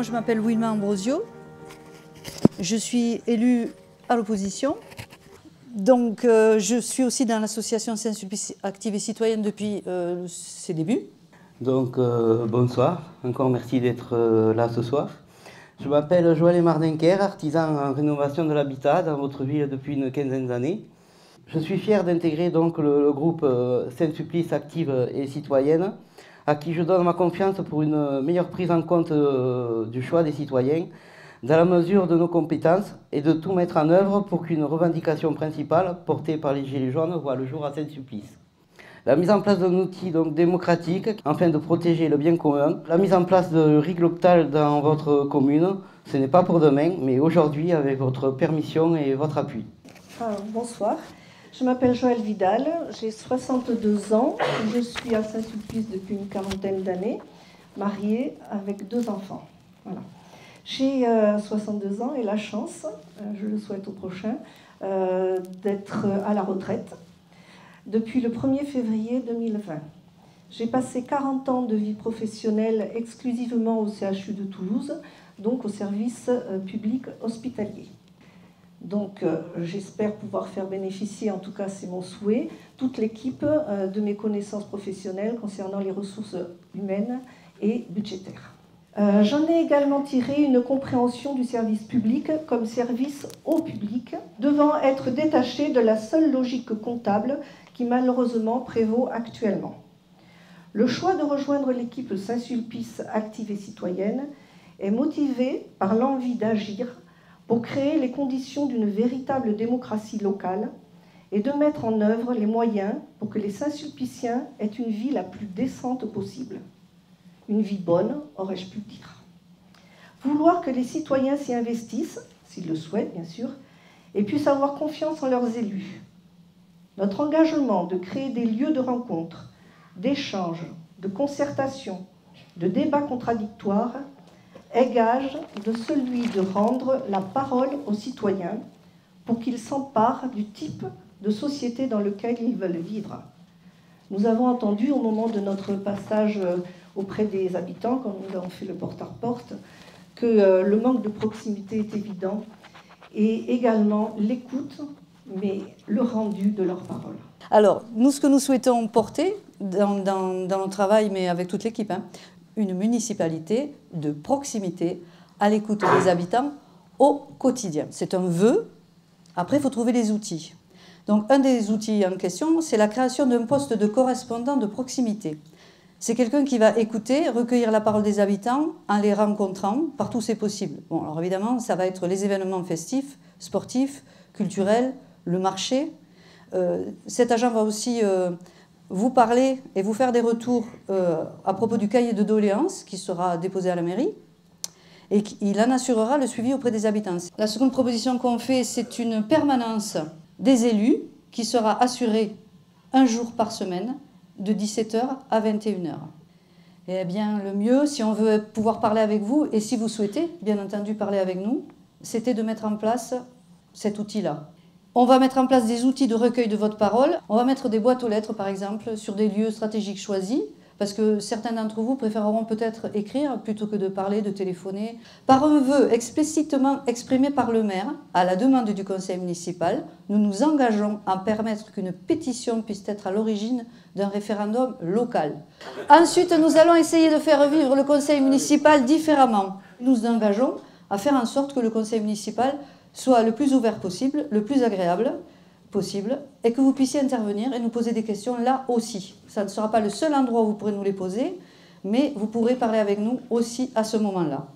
Moi, je m'appelle Wilma Ambrosio. Je suis élue à l'opposition. Donc, je suis aussi dans l'association Saint-Sulpice Active et Citoyenne depuis ses débuts. Donc, bonsoir. Encore merci d'être là ce soir. Je m'appelle Joël Mardinker, artisan en rénovation de l'habitat dans votre ville depuis une quinzaine d'années. Je suis fier d'intégrer donc le groupe Saint-Sulpice Active et Citoyenne, à qui je donne ma confiance pour une meilleure prise en compte du choix des citoyens, dans la mesure de nos compétences, et de tout mettre en œuvre pour qu'une revendication principale, portée par les Gilets jaunes, voit le jour à Saint-Sulpice. La mise en place d'un outil donc démocratique afin de protéger le bien commun. La mise en place de RIG Local dans votre commune, ce n'est pas pour demain, mais aujourd'hui avec votre permission et votre appui. Bonsoir, je m'appelle Joël Vidal, j'ai 62 ans, je suis à Saint-Sulpice depuis une quarantaine d'années, mariée avec 2 enfants. Voilà. J'ai 62 ans et la chance, je le souhaite au prochain, d'être à la retraite depuis le 1er février 2020. J'ai passé 40 ans de vie professionnelle exclusivement au CHU de Toulouse, donc au service public hospitalier. Donc j'espère pouvoir faire bénéficier, en tout cas c'est mon souhait, toute l'équipe de mes connaissances professionnelles concernant les ressources humaines et budgétaires. J'en ai également tiré une compréhension du service public comme service au public, devant être détaché de la seule logique comptable qui malheureusement prévaut actuellement. Le choix de rejoindre l'équipe Saint-Sulpice Active et Citoyenne est motivé par l'envie d'agir pour créer les conditions d'une véritable démocratie locale et de mettre en œuvre les moyens pour que les Saint-Sulpiciens aient une vie la plus décente possible. Une vie bonne, aurais-je pu dire. Vouloir que les citoyens s'y investissent, s'ils le souhaitent bien sûr, et puissent avoir confiance en leurs élus. Notre engagement de créer des lieux de rencontre, d'échange, de concertation, de débats contradictoires est gage de celui de rendre la parole aux citoyens pour qu'ils s'emparent du type de société dans lequel ils veulent vivre. Nous avons entendu au moment de notre passage auprès des habitants, quand nous avons fait le porte-à-porte, que le manque de proximité est évident et également l'écoute, mais le rendu de leurs paroles. Alors, nous, ce que nous souhaitons porter dans notre travail, mais avec toute l'équipe, une municipalité de proximité à l'écoute des habitants au quotidien. C'est un vœu. Après, il faut trouver les outils. Donc, un des outils en question, c'est la création d'un poste de correspondant de proximité. C'est quelqu'un qui va écouter, recueillir la parole des habitants en les rencontrant partout où c'est possible. Bon, alors évidemment, ça va être les événements festifs, sportifs, culturels, le marché. Cet agent va aussi vous parler et vous faire des retours à propos du cahier de doléances qui sera déposé à la mairie et il en assurera le suivi auprès des habitants. La seconde proposition qu'on fait, c'est une permanence des élus qui sera assurée un jour par semaine de 17h à 21h. Eh bien, le mieux, si on veut pouvoir parler avec vous et si vous souhaitez, bien entendu, parler avec nous, c'était de mettre en place cet outil-là. On va mettre en place des outils de recueil de votre parole. On va mettre des boîtes aux lettres, par exemple, sur des lieux stratégiques choisis, parce que certains d'entre vous préféreront peut-être écrire plutôt que de parler, de téléphoner. Par un vœu explicitement exprimé par le maire, à la demande du conseil municipal, nous nous engageons à permettre qu'une pétition puisse être à l'origine d'un référendum local. Ensuite, nous allons essayer de faire vivre le conseil municipal différemment. Nous nous engageons à faire en sorte que le conseil municipal soit le plus ouvert possible, le plus agréable possible, et que vous puissiez intervenir et nous poser des questions là aussi. Ça ne sera pas le seul endroit où vous pourrez nous les poser, mais vous pourrez parler avec nous aussi à ce moment-là.